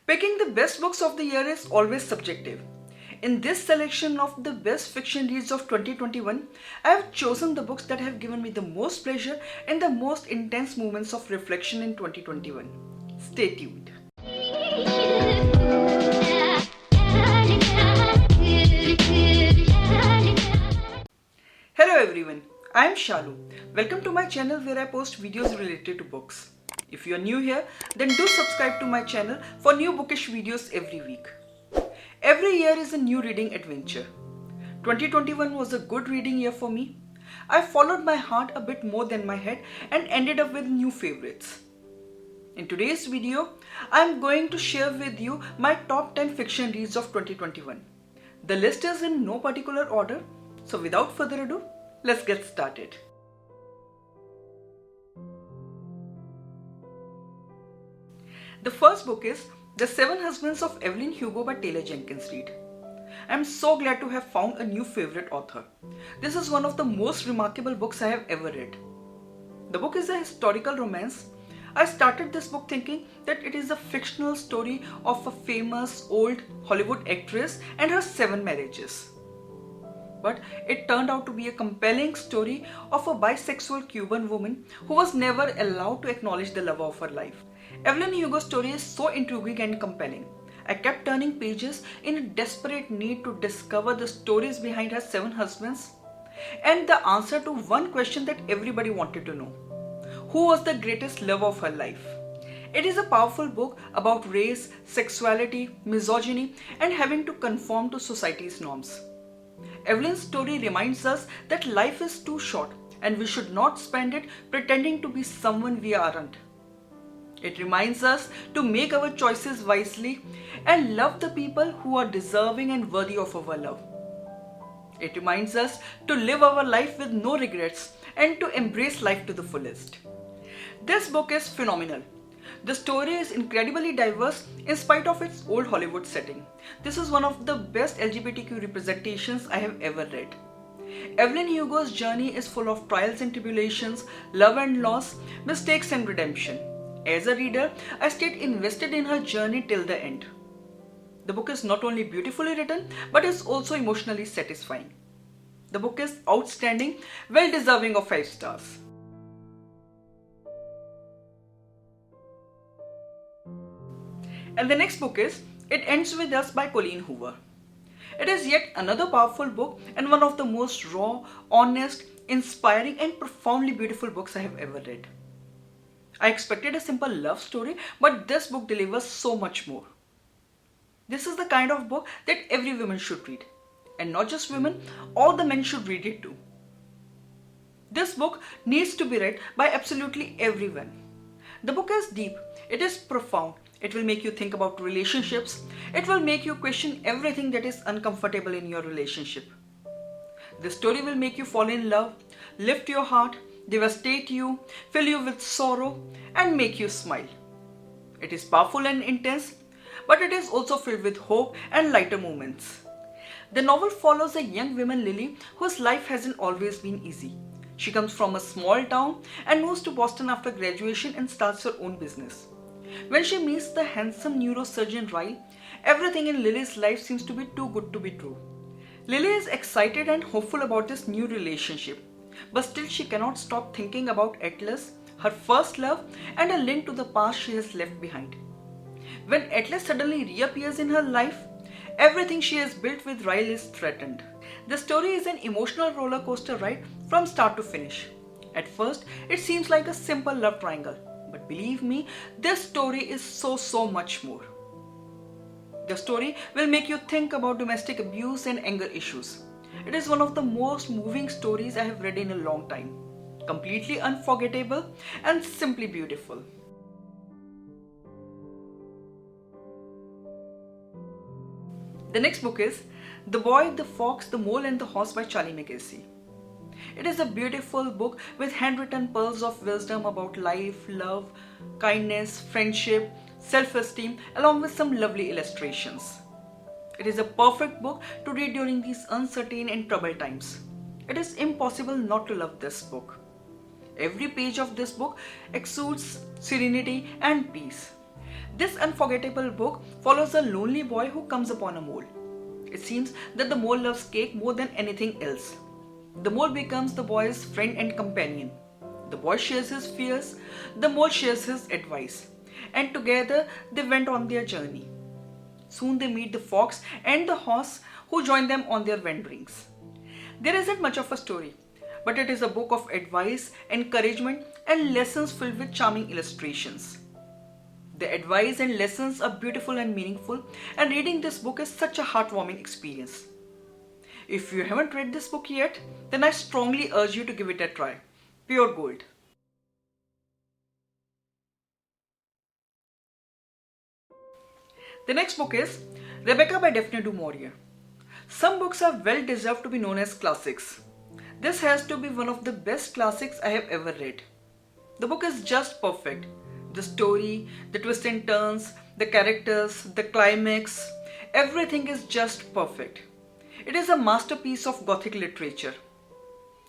Picking the best books of the year is always subjective. In this selection of the best fiction reads of 2021, I have chosen the books that have given me the most pleasure and the most intense moments of reflection in 2021. Stay tuned. Hello everyone, I am Shaloo. Welcome to my channel where I post videos related to books. If you are new here, then do subscribe to my channel for new bookish videos every week. Every year is a new reading adventure. 2021 was a good reading year for me. I followed my heart a bit more than my head and ended up with new favorites. In today's video, I am going to share with you my top 10 fiction reads of 2021. The list is in no particular order, so without further ado, let's get started. The first book is The 7 Husbands of Evelyn Hugo by Taylor Jenkins Reid. I am so glad to have found a new favorite author. This is one of the most remarkable books I have ever read. The book is a historical romance. I started this book thinking that it is a fictional story of a famous old Hollywood actress and her 7 marriages. But it turned out to be a compelling story of a bisexual Cuban woman who was never allowed to acknowledge the love of her life. Evelyn Hugo's story is so intriguing and compelling. I kept turning pages in a desperate need to discover the stories behind her 7 husbands and the answer to one question that everybody wanted to know. Who was the greatest love of her life? It is a powerful book about race, sexuality, misogyny, and having to conform to society's norms. Evelyn's story reminds us that life is too short and we should not spend it pretending to be someone we aren't. It reminds us to make our choices wisely and love the people who are deserving and worthy of our love. It reminds us to live our life with no regrets and to embrace life to the fullest. This book is phenomenal. The story is incredibly diverse in spite of its old Hollywood setting. This is one of the best LGBTQ representations I have ever read. Evelyn Hugo's journey is full of trials and tribulations, love and loss, mistakes and redemption. As a reader, I stayed invested in her journey till the end. The book is not only beautifully written, but is also emotionally satisfying. The book is outstanding, well deserving of 5 stars. And the next book is It Ends With Us by Colleen Hoover. It is yet another powerful book and one of the most raw, honest, inspiring and profoundly beautiful books I have ever read. I expected a simple love story, but this book delivers so much more. This is the kind of book that every woman should read. And not just women, all the men should read it too. This book needs to be read by absolutely everyone. The book is deep, it is profound, it will make you think about relationships, it will make you question everything that is uncomfortable in your relationship. The story will make you fall in love, lift your heart, devastate you, fill you with sorrow, and make you smile. It is powerful and intense, but it is also filled with hope and lighter moments. The novel follows a young woman, Lily, whose life hasn't always been easy. She comes from a small town and moves to Boston after graduation and starts her own business. When she meets the handsome neurosurgeon Ryle, everything in Lily's life seems to be too good to be true. Lily is excited and hopeful about this new relationship. But still she cannot stop thinking about Atlas, her first love, and a link to the past she has left behind. When Atlas suddenly reappears in her life, everything she has built with Ryle is threatened. The story is an emotional roller coaster ride from start to finish. At first, it seems like a simple love triangle, but believe me, this story is so much more. The story will make you think about domestic abuse and anger issues. It is one of the most moving stories I have read in a long time. Completely unforgettable and simply beautiful. The next book is The Boy, the Fox, the Mole and the Horse by Charlie Mackesy. It is a beautiful book with handwritten pearls of wisdom about life, love, kindness, friendship, self-esteem, along with some lovely illustrations. It is a perfect book to read during these uncertain and troubled times. It is impossible not to love this book. Every page of this book exudes serenity and peace. This unforgettable book follows a lonely boy who comes upon a mole. It seems that the mole loves cake more than anything else. The mole becomes the boy's friend and companion. The boy shares his fears, the mole shares his advice, and together they went on their journey. Soon they meet the fox and the horse who join them on their wanderings. There isn't much of a story, but it is a book of advice, encouragement, and lessons filled with charming illustrations. The advice and lessons are beautiful and meaningful, and reading this book is such a heartwarming experience. If you haven't read this book yet, then I strongly urge you to give it a try. Pure gold. The next book is Rebecca by Daphne du Maurier. Some books are well deserved to be known as classics. This has to be one of the best classics I have ever read. The book is just perfect. The story, the twists and turns, the characters, the climax, everything is just perfect. It is a masterpiece of Gothic literature.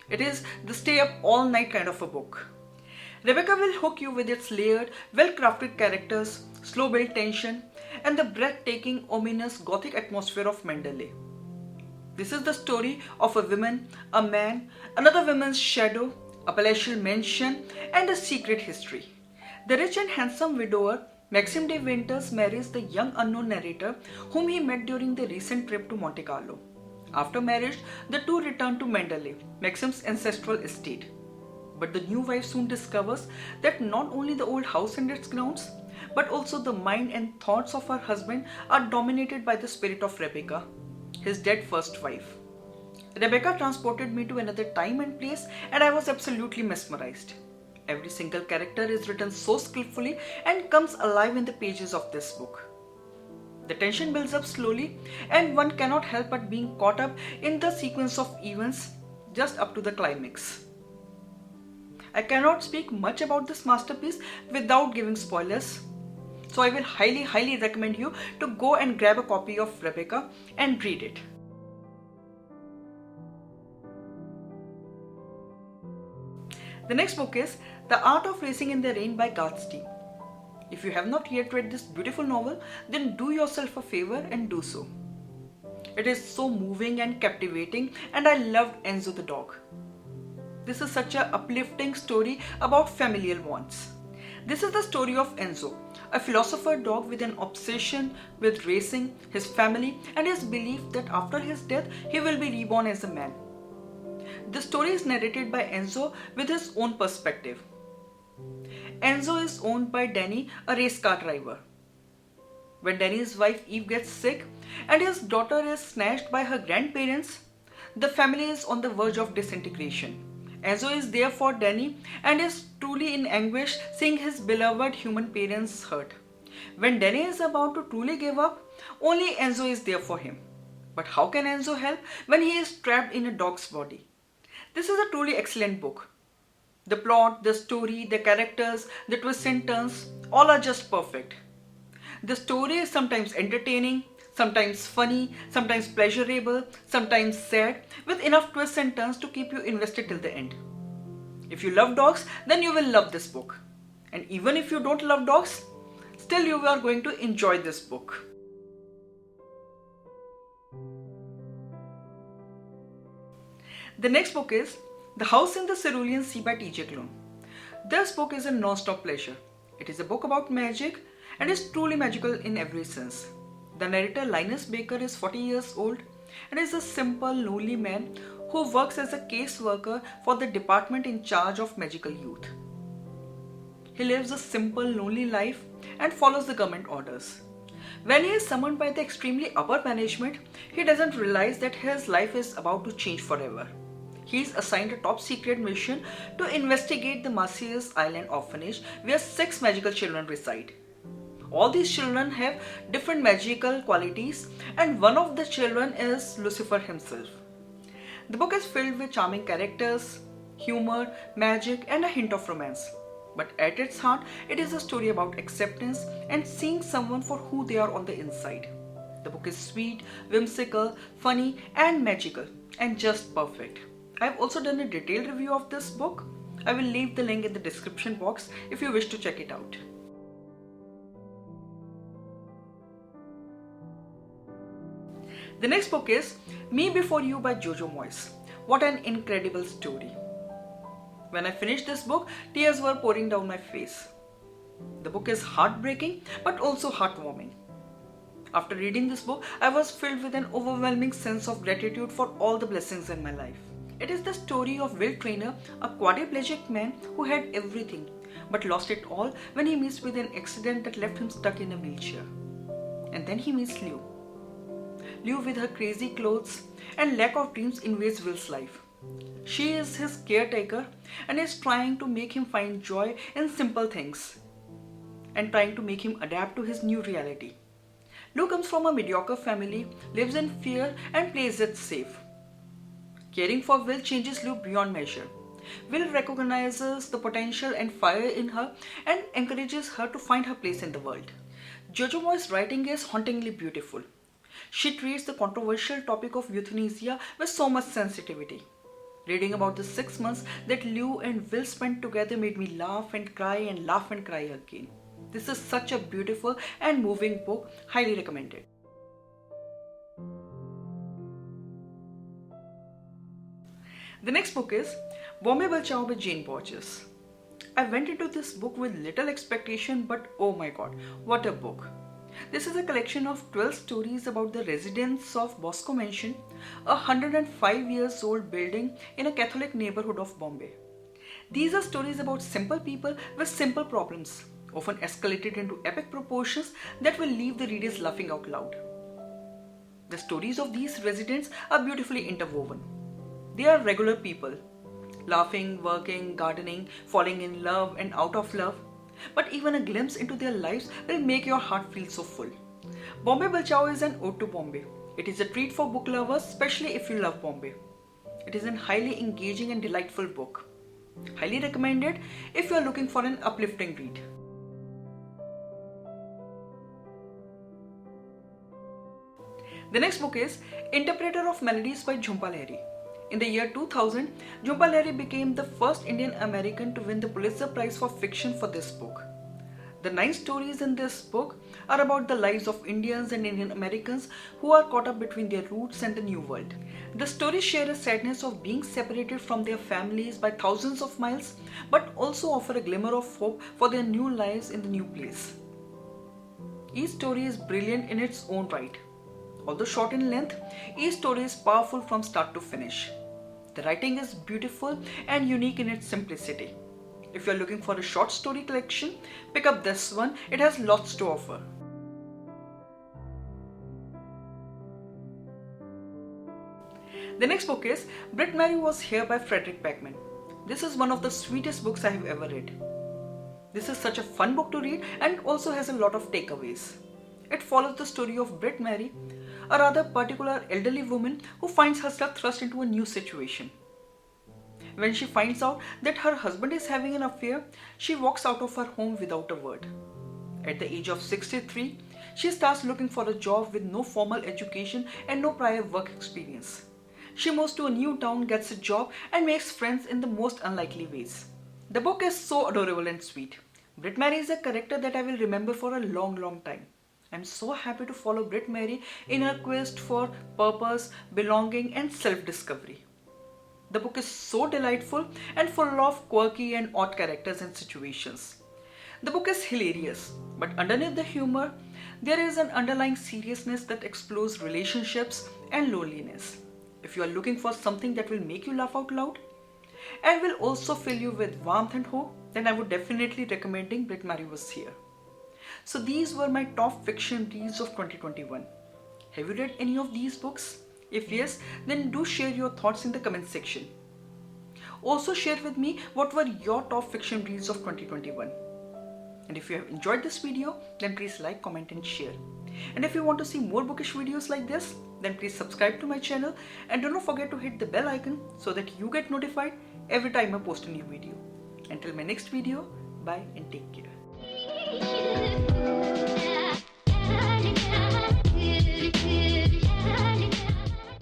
It is the stay up all night kind of a book. Rebecca will hook you with its layered, well-crafted characters, slow build tension, and the breathtaking, ominous Gothic atmosphere of Mendeley. This is the story of a woman, a man, another woman's shadow, a palatial mansion, and a secret history. The rich and handsome widower, Maxime de Winters, marries the young unknown narrator whom he met during the recent trip to Monte Carlo. After marriage, the two return to Mendeley, Maxime's ancestral estate. But the new wife soon discovers that not only the old house and its grounds, but also the mind and thoughts of her husband are dominated by the spirit of Rebecca, his dead first wife. Rebecca transported me to another time and place, and I was absolutely mesmerized. Every single character is written so skillfully and comes alive in the pages of this book. The tension builds up slowly, and one cannot help but being caught up in the sequence of events just up to the climax. I cannot speak much about this masterpiece without giving spoilers, so I will highly recommend you to go and grab a copy of Rebecca and read it. The next book is The Art of Racing in the Rain by Garth Stein. If you have not yet read this beautiful novel, then do yourself a favor and do so. It is so moving and captivating, and I loved Enzo the dog. This is such an uplifting story about familial bonds. This is the story of Enzo, a philosopher dog with an obsession with racing, his family, and his belief that after his death he will be reborn as a man. The story is narrated by Enzo with his own perspective. Enzo is owned by Danny, a race car driver. When Danny's wife Eve gets sick and his daughter is snatched by her grandparents, the family is on the verge of disintegration. Enzo is there for Danny and is truly in anguish seeing his beloved human parents hurt. When Danny is about to truly give up, only Enzo is there for him. But how can Enzo help when he is trapped in a dog's body? This is a truly excellent book. The plot, the story, the characters, the twists and turns, all are just perfect. The story is sometimes entertaining, sometimes funny, sometimes pleasurable, sometimes sad, with enough twists and turns to keep you invested till the end. If you love dogs, then you will love this book. And even if you don't love dogs, still you are going to enjoy this book. The next book is The House in the Cerulean Sea by T.J. Klune. This book is a non-stop pleasure. It is a book about magic and is truly magical in every sense. The narrator Linus Baker is 40 years old and is a simple, lonely man who works as a caseworker for the department in charge of magical youth. He lives a simple, lonely life and follows the government orders. When he is summoned by the extremely upper management, he doesn't realize that his life is about to change forever. He is assigned a top secret mission to investigate the Marsyas Island orphanage where 6 magical children reside. All these children have different magical qualities, and one of the children is Lucifer himself. The book is filled with charming characters, humor, magic, and a hint of romance. But at its heart, it is a story about acceptance and seeing someone for who they are on the inside. The book is sweet, whimsical, funny, and magical, and just perfect. I have also done a detailed review of this book. I will leave the link in the description box if you wish to check it out. The next book is Me Before You by Jojo Moyes. What an incredible story. When I finished this book, tears were pouring down my face. The book is heartbreaking but also heartwarming. After reading this book, I was filled with an overwhelming sense of gratitude for all the blessings in my life. It is the story of Will Trainer, a quadriplegic man who had everything but lost it all when he meets with an accident that left him stuck in a wheelchair. And then he meets Lou. Lou, with her crazy clothes and lack of dreams, invades Will's life. She is his caretaker and is trying to make him find joy in simple things and trying to make him adapt to his new reality. Lou comes from a mediocre family, lives in fear and plays it safe. Caring for Will changes Lou beyond measure. Will recognizes the potential and fire in her and encourages her to find her place in the world. Jojo Moyes' writing is hauntingly beautiful. She treats the controversial topic of euthanasia with so much sensitivity. Reading about the 6 months that Lou and Will spent together made me laugh and cry again. This is such a beautiful and moving book, highly recommended. The next book is Bombay Balchao by Jane Borges. I went into this book with little expectation, but oh my god, what a book. This is a collection of 12 stories about the residents of Bosco Mansion, a 105 years old building in a Catholic neighborhood of Bombay. These are stories about simple people with simple problems, often escalated into epic proportions that will leave the readers laughing out loud. The stories of these residents are beautifully interwoven. They are regular people, laughing, working, gardening, falling in love and out of love. But even a glimpse into their lives will make your heart feel so full. Bombay Balchao is an ode to Bombay. It is a treat for book lovers, especially if you love Bombay. It is a highly engaging and delightful book. Highly recommended if you are looking for an uplifting read. The next book is Interpreter of Melodies by Jhumpa Lahiri. In the year 2000, Jhumpa Lahiri became the first Indian American to win the Pulitzer Prize for fiction for this book. The 9 stories in this book are about the lives of Indians and Indian Americans who are caught up between their roots and the new world. The stories share a sadness of being separated from their families by thousands of miles, but also offer a glimmer of hope for their new lives in the new place. Each story is brilliant in its own right. Although short in length, each story is powerful from start to finish. The writing is beautiful and unique in its simplicity. If you are looking for a short story collection, pick up this one. It has lots to offer. The next book is Brit Mary Was Here by Frederick Backman. This is one of the sweetest books I have ever read. This is such a fun book to read and also has a lot of takeaways. It follows the story of Brit Mary, a rather particular elderly woman who finds herself thrust into a new situation. When she finds out that her husband is having an affair, she walks out of her home without a word. At the age of 63, she starts looking for a job with no formal education and no prior work experience. She moves to a new town, gets a job, and makes friends in the most unlikely ways. The book is so adorable and sweet. Brit Mary is a character that I will remember for a long time. I'm so happy to follow Brit Mary in her quest for purpose, belonging, and self-discovery. The book is so delightful and full of quirky and odd characters and situations. The book is hilarious, but underneath the humor, there is an underlying seriousness that explores relationships and loneliness. If you are looking for something that will make you laugh out loud and will also fill you with warmth and hope, then I would definitely recommend Brit Mary Was Here. So these were my top fiction reads of 2021. Have you read any of these books? If yes, then do share your thoughts in the comment section. Also share with me what were your top fiction reads of 2021. And if you have enjoyed this video, then please like, comment and share. And if you want to see more bookish videos like this, then please subscribe to my channel and do not forget to hit the bell icon so that you get notified every time I post a new video. Until my next video, bye and take care.